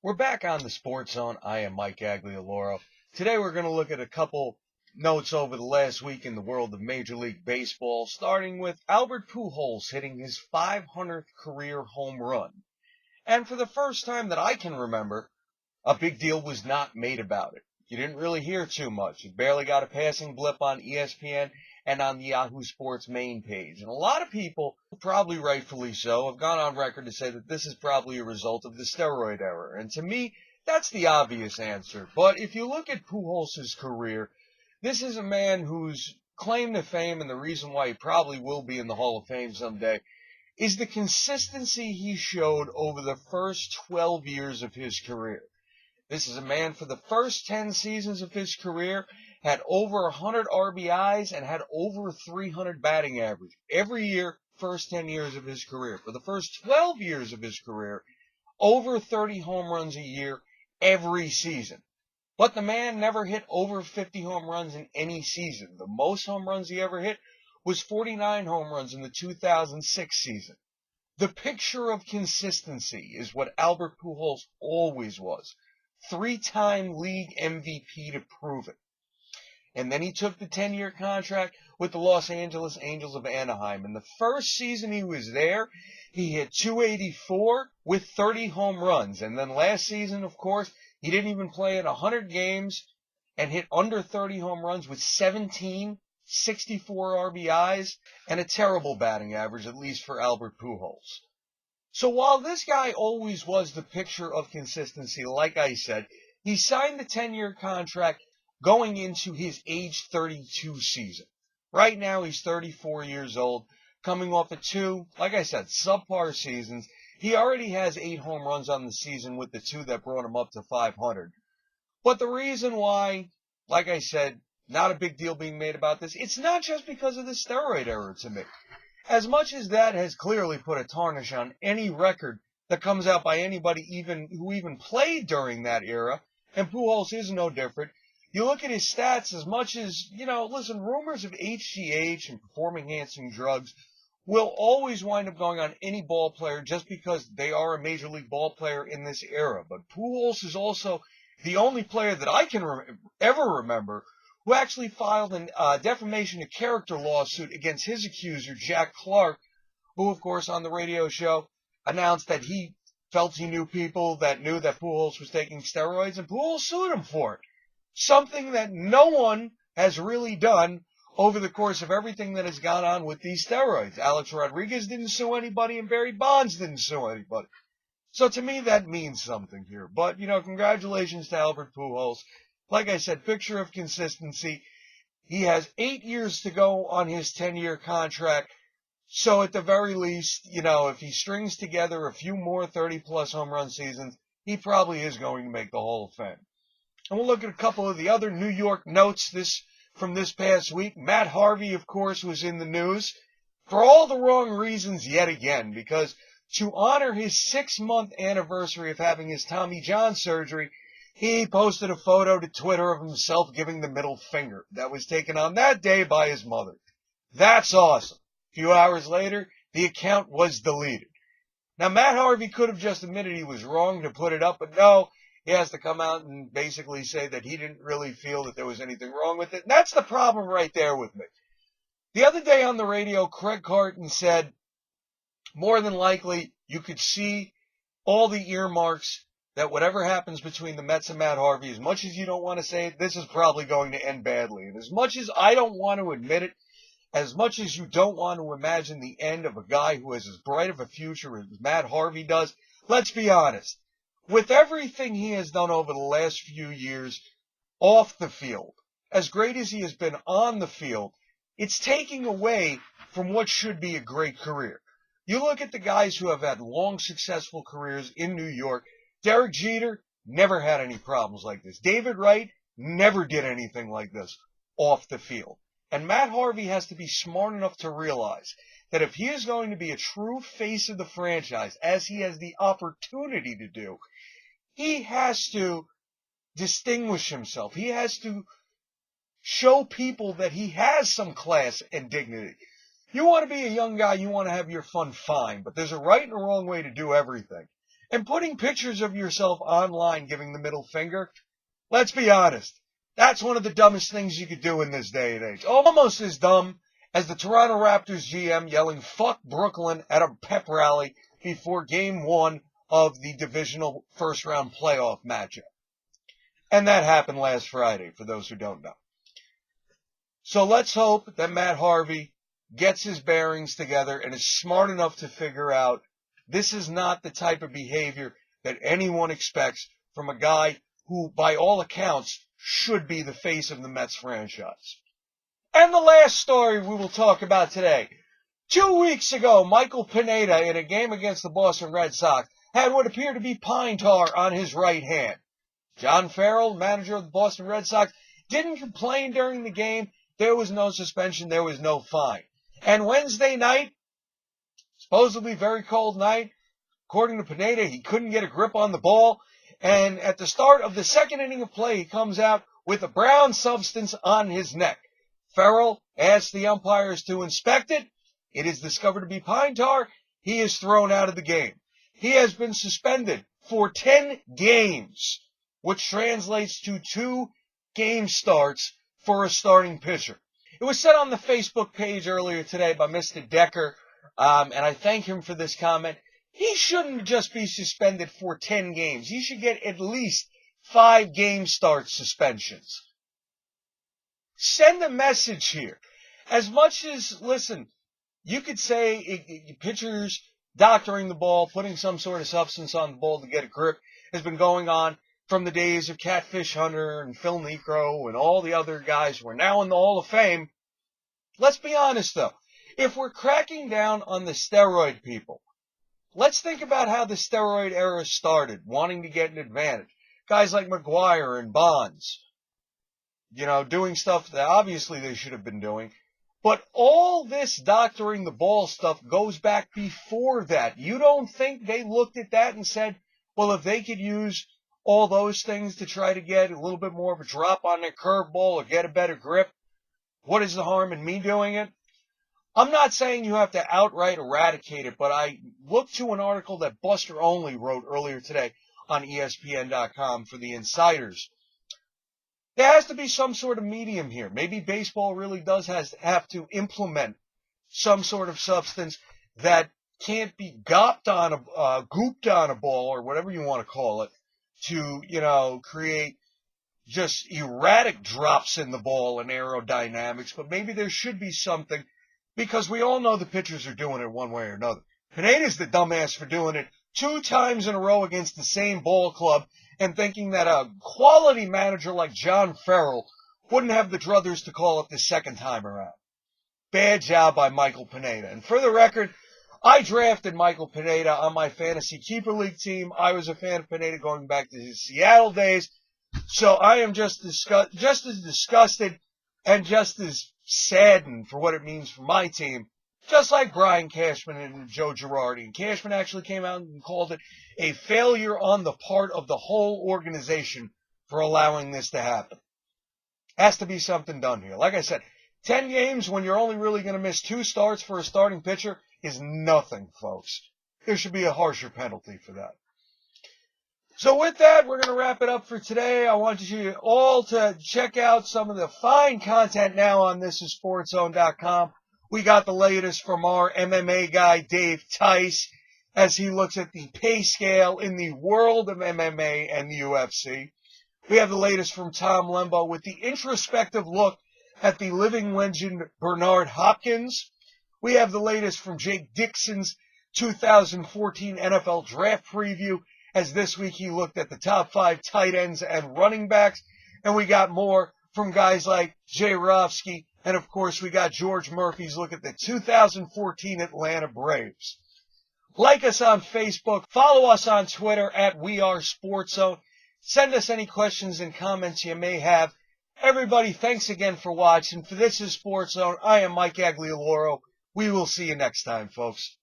We're back on the Sports Zone. I am Mike Aglialoro. Today we're going to look at a couple notes over the last week in the world of Major League Baseball, starting with Albert Pujols hitting his 500th career home run. And for the first time that I can remember, a big deal was not made about it. You didn't really hear too much. It barely got a passing blip on ESPN and on the Yahoo Sports main page. And a lot of people, probably rightfully so, have gone on record to say that this is probably a result of the steroid era. And to me, that's the obvious answer. But if you look at Pujols' career, this is a man whose claim to fame, and the reason why he probably will be in the Hall of Fame someday, is the consistency he showed over the first 12 years of his career. This is a man for the first 10 seasons of his career had over 100 RBIs and had over 300 batting average every year, first 10 years of his career. For the first 12 years of his career, over 30 home runs a year every season. But the man never hit over 50 home runs in any season. The most home runs he ever hit was 49 home runs in the 2006 season. The picture of consistency is what Albert Pujols always was. 3-time league MVP to prove it. And then he took the 10-year contract with the Los Angeles Angels of Anaheim. In the first season he was there, he hit .284 with 30 home runs. And then last season, of course, he didn't even play in 100 games and hit under 30 home runs with 17, 64 RBIs, and a terrible batting average, at least for Albert Pujols. So while this guy always was the picture of consistency, like I said, he signed the 10-year contract going into his age 32 season. Right now he's 34 years old, coming off of two, like I said, subpar seasons. He already has 8 home runs on the season with the 2 that brought him up to 500. But the reason why, like I said, not a big deal being made about this, it's not just because of the steroid era to me. As much as that has clearly put a tarnish on any record that comes out by anybody who even played during that era, and Pujols is no different. You look at his stats, as much as, listen, rumors of HGH and performance-enhancing drugs will always wind up going on any ball player just because they are a major league ball player in this era. But Pujols is also the only player that I can ever remember who actually filed a defamation of character lawsuit against his accuser, Jack Clark, who, of course, on the radio show announced that he felt he knew people that knew that Pujols was taking steroids, and Pujols sued him for it. Something that no one has really done over the course of everything that has gone on with these steroids. Alex Rodriguez didn't sue anybody, and Barry Bonds didn't sue anybody. So to me, that means something here. But, congratulations to Albert Pujols. Like I said, picture of consistency. He has 8 years to go on his 10-year contract. So at the very least, if he strings together a few more 30-plus home run seasons, he probably is going to make the Hall of Fame. And we'll look at a couple of the other New York notes from this past week. Matt Harvey, of course, was in the news for all the wrong reasons yet again, because to honor his 6-month anniversary of having his Tommy John surgery, he posted a photo to Twitter of himself giving the middle finger. That was taken on that day by his mother. That's awesome. A few hours later, the account was deleted. Now, Matt Harvey could have just admitted he was wrong to put it up, but no, he has to come out and basically say that he didn't really feel that there was anything wrong with it. And that's the problem right there with me. The other day on the radio, Craig Carton said, more than likely, you could see all the earmarks that whatever happens between the Mets and Matt Harvey, as much as you don't want to say it, this is probably going to end badly. And as much as I don't want to admit it, as much as you don't want to imagine the end of a guy who has as bright of a future as Matt Harvey does, let's be honest. With everything he has done over the last few years off the field, as great as he has been on the field, it's taking away from what should be a great career. You look at the guys who have had long, successful careers in New York. Derek Jeter never had any problems like this. David Wright never did anything like this off the field. And Matt Harvey has to be smart enough to realize that if he is going to be a true face of the franchise, as he has the opportunity to do, he has to distinguish himself. He has to show people that he has some class and dignity. You want to be a young guy, you want to have your fun, fine, but there's a right and a wrong way to do everything. and putting pictures of yourself online giving the middle finger, let's be honest, that's one of the dumbest things you could do in this day and age. Almost as dumb as the Toronto Raptors GM yelling "fuck Brooklyn" at a pep rally before Game 1 of the divisional first-round playoff matchup. And that happened last Friday, for those who don't know. So let's hope that Matt Harvey gets his bearings together and is smart enough to figure out this is not the type of behavior that anyone expects from a guy who, by all accounts, should be the face of the Mets franchise. And the last story we will talk about today. 2 weeks ago, Michael Pineda, in a game against the Boston Red Sox, had what appeared to be pine tar on his right hand. John Farrell, manager of the Boston Red Sox, didn't complain during the game. There was no suspension. There was no fine. And Wednesday night, supposedly very cold night, according to Pineda, he couldn't get a grip on the ball. And at the start of the second inning of play, he comes out with a brown substance on his neck. Farrell asks the umpires to inspect it. It is discovered to be pine tar. He is thrown out of the game. He has been suspended for 10 games, which translates to 2 game starts for a starting pitcher. It was said on the Facebook page earlier today by Mr. Decker, and I thank him for this comment. He shouldn't just be suspended for 10 games. He should get at least 5 game start suspensions. Send a message here. As much as, listen, you could say pitchers doctoring the ball, putting some sort of substance on the ball to get a grip has been going on from the days of Catfish Hunter and Phil Necro and all the other guys who are now in the Hall of Fame. Let's be honest, though. If we're cracking down on the steroid people, let's think about how the steroid era started, wanting to get an advantage. Guys like McGuire and Bonds, doing stuff that obviously they should have been doing. But all this doctoring the ball stuff goes back before that. You don't think they looked at that and said, well, if they could use all those things to try to get a little bit more of a drop on their curveball or get a better grip, what is the harm in me doing it? I'm not saying you have to outright eradicate it, but I looked to an article that Buster Olney wrote earlier today on ESPN.com for the insiders. There has to be some sort of medium here. Maybe baseball really does have to implement some sort of substance that can't be gooped on a ball or whatever you want to call it to, create just erratic drops in the ball and aerodynamics. But maybe there should be something, because we all know the pitchers are doing it one way or another. Pineda's the dumbass for doing it 2 times in a row against the same ball club and thinking that a quality manager like John Farrell wouldn't have the druthers to call it the second time around. Bad job by Michael Pineda. And for the record, I drafted Michael Pineda on my fantasy keeper league team. I was a fan of Pineda going back to his Seattle days. So I am just as disgusted and just as saddened for what it means for my team, just like Brian Cashman and Joe Girardi. And Cashman actually came out and called it a failure on the part of the whole organization for allowing this to happen. Has to be something done here. Like I said, 10 games when you're only really going to miss 2 starts for a starting pitcher is nothing, folks. There should be a harsher penalty for that. So with that, we're going to wrap it up for today. I want you all to check out some of the fine content now on ThisIsSportsZone.com. We got the latest from our MMA guy, Dave Tice, as he looks at the pay scale in the world of MMA and the UFC. We have the latest from Tom Lembo with the introspective look at the living legend Bernard Hopkins. We have the latest from Jake Dixon's 2014 NFL Draft Preview, as this week he looked at the top 5 tight ends and running backs. And we got more from guys like Jay Rofsky. And, of course, we got George Murphy's look at the 2014 Atlanta Braves. Like us on Facebook. Follow us on Twitter at WeAreSportsZone. Send us any questions and comments you may have. Everybody, thanks again for watching. For This Is Sports Zone, I am Mike Aglialoro. We will see you next time, folks.